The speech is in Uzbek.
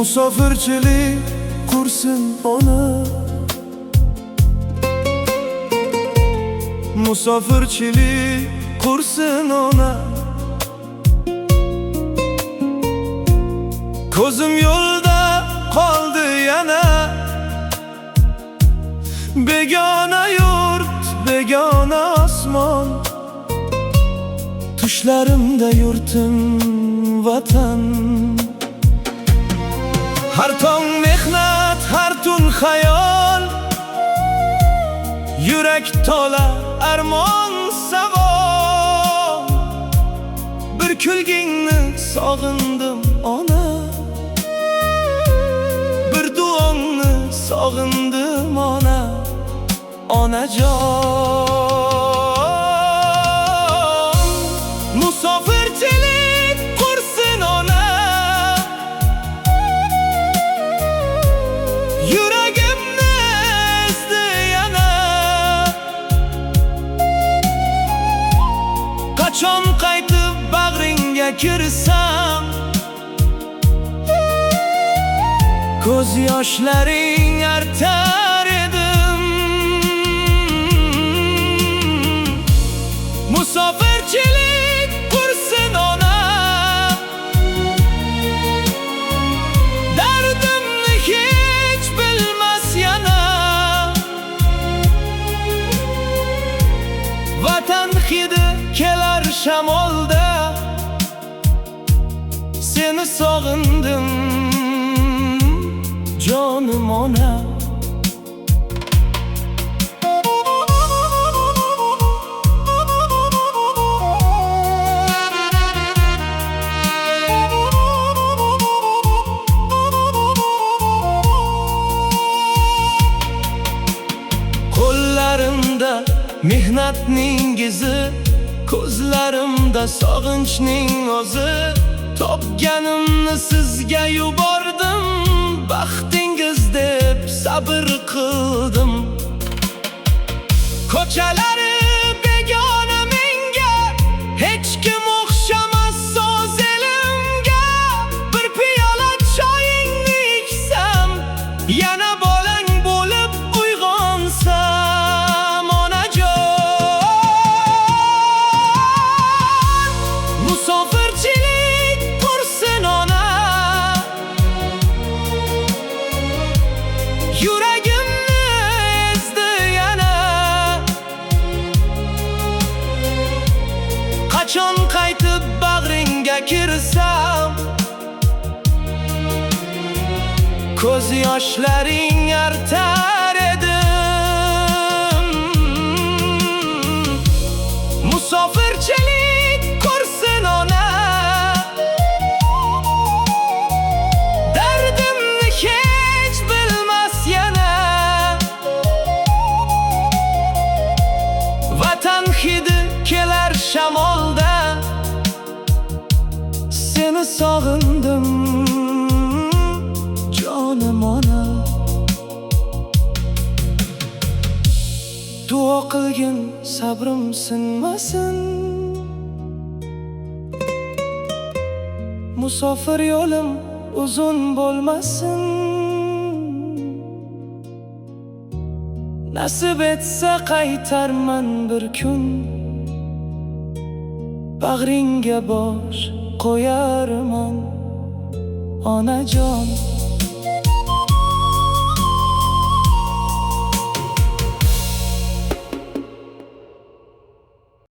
Musofirchilik qursin ona, musofirchilik qursin ona. Ko'zim yo'lda qoldi yana, begona yurt, begona osmon. Tushlarimda yurtim vatan. Har tong mehnat, har tun xayol, yurak to'la armon savol. Bir kulgingni sog'indim ona, bir duongni sog'indim ona, onajon. Musofirchilik qursin ona, yuragimni ezdi yana. Qachon qaytib bag'ringga kirsam, ko'z yoshlaring artar edim. Musofirchilik qursin ona, dardimni hech bilmas yana. Vatan hidi kelar shamolda, seni sog'indim jonim ona. Qo'llarimda mehnatning izi, ko'zlarimda sog'inchning o'zi. Topganimni sizga yubordim, baxtingiz deb sabr qildim. Ko'chalari begona menga, hech kim o'xshamas so'z elimga. Bir piyola choyingni ichsam, yana bolang bo'lib uyg'onsam, onajon. Musofirchilik qursin ona, yuragimni ezdi yana. Qachon qaytib bag'ringga kirsam, ko'z yoshlaring artar edim. Musofirchilik qursin ona, dardimni hech bilmas yana. Vatan hidi kelar shamolda, seni sog'indim jonim ona. Duo qilgin sabrim sinmasin, musofir yo'lim uzun bo'lmasin. Nasib etsa qaytarman bir kun, bag'ringga bosh qo'yarman onajon.